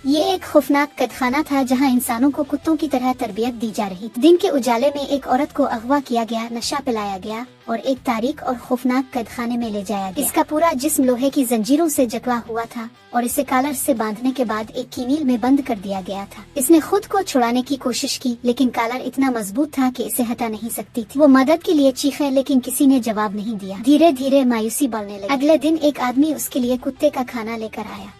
ये एक खौफनाक कैदखाना था जहां इंसानों को कुत्तों की तरह तरबियत दी जा रही थी। दिन के उजाले में एक औरत को अगवा किया गया, नशा पिलाया गया और एक तारीख और खौफनाक कैदखाने में ले जाया गया। इसका पूरा जिस्म लोहे की जंजीरों से जकड़ा हुआ था और इसे कॉलर से बांधने के बाद एक कीनील में बंद कर दिया गया था। इसने खुद को छुड़ाने की कोशिश की, लेकिन कॉलर इतना मजबूत था कि इसे हटा नहीं सकती थी। वो मदद के लिए चीखे, लेकिन किसी ने जवाब नहीं दिया। धीरे धीरे मायूसी बढ़ने लगी। अगले दिन एक आदमी उसके लिए कुत्ते का खाना लेकर आया।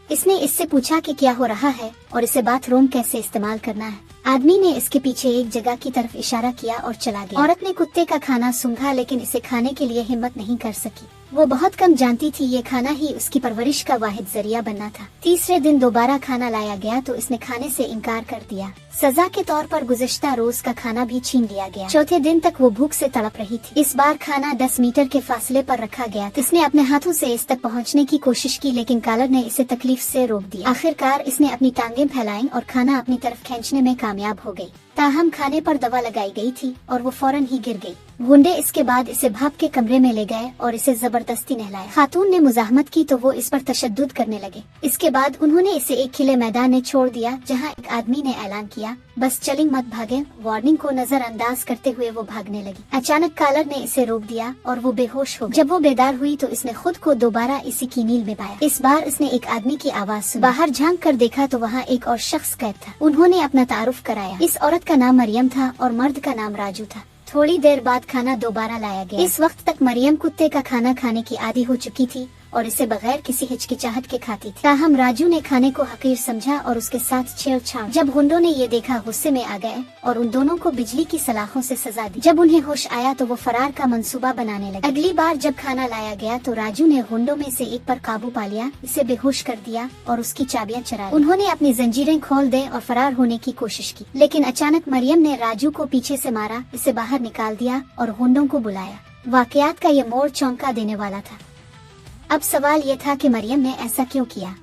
इसने इससे पूछा कि क्या हो रहा है और इसे बाथरूम कैसे इस्तेमाल करना है। आदमी ने इसके पीछे एक जगह की तरफ इशारा किया और चला गया। औरत ने कुत्ते का खाना सूंघा, लेकिन इसे खाने के लिए हिम्मत नहीं कर सकी। वो बहुत कम जानती थी ये खाना ही उसकी परवरिश का वाहिद जरिया बनना था। तीसरे दिन दोबारा खाना लाया गया तो इसने खाने से इनकार कर दिया। सजा के तौर पर गुज़िश्ता रोज का खाना भी छीन लिया गया। चौथे दिन तक वो भूख से तड़प रही थी। इस बार खाना 10 मीटर के फासले पर रखा गया। इसने अपने हाथों से इस तक पहुंचने की कोशिश की, लेकिन कॉलर ने इसे तकलीफ से रोक दिया। आखिरकार इसने अपनी टांगें फैलाई और खाना अपनी तरफ खींचने में कामयाब हो गई। ताहम खाने पर दवा लगाई गई थी और वो फौरन ही गिर गई। गुंडे इसके बाद इसे भाप के कमरे में ले गए और इसे जबरदस्ती नहलाया। खातून ने मुजाहमत की तो वो इस पर तशद्दुद करने लगे। इसके बाद उन्होंने इसे एक खिले मैदान में छोड़ दिया, जहां एक आदमी ने ऐलान किया, बस चलिंग मत भागे। वार्निंग को नजरअंदाज करते हुए वो भागने लगी। अचानक कॉलर ने इसे रोक दिया और वो बेहोश हो गई। जब वो बेदार हुई तो इसने खुद को दोबारा इसी कीनील में पाया। इस बार इसने एक आदमी की आवाज सुनी। बाहर झांक कर देखा तो वहाँ एक और शख्स कैद था। उन्होंने अपना तारुफ कराया। इस औरत का नाम मरियम था और मर्द का नाम राजू था। थोड़ी देर बाद खाना दोबारा लाया गया। इस वक्त तक मरियम कुत्ते का खाना खाने की आदी हो चुकी थी और इसे बगैर किसी हिचकिचाहट के खाती थी। ताहम राजू ने खाने को हकीर समझा और उसके साथ छेड़छाड़। जब गुंडों ने ये देखा, गुस्से में आ गए और उन दोनों को बिजली की सलाखों से सजा दी। जब उन्हें होश आया तो वो फरार का मंसूबा बनाने लगे। अगली बार जब खाना लाया गया तो राजू ने गुंडों में से एक पर काबू पा लिया, इसे बेहोश कर दिया और उसकी चाबियां चुरा ली। उन्होंने अपनी जंजीरें खोल दे और फरार होने की कोशिश की, लेकिन अचानक मरियम ने राजू को पीछे से मारा, इसे बाहर निकाल दिया और गुंडों को बुलाया। वाकयात का ये मोड़ चौंका देने वाला था। अब सवाल ये था कि मरियम ने ऐसा क्यों किया।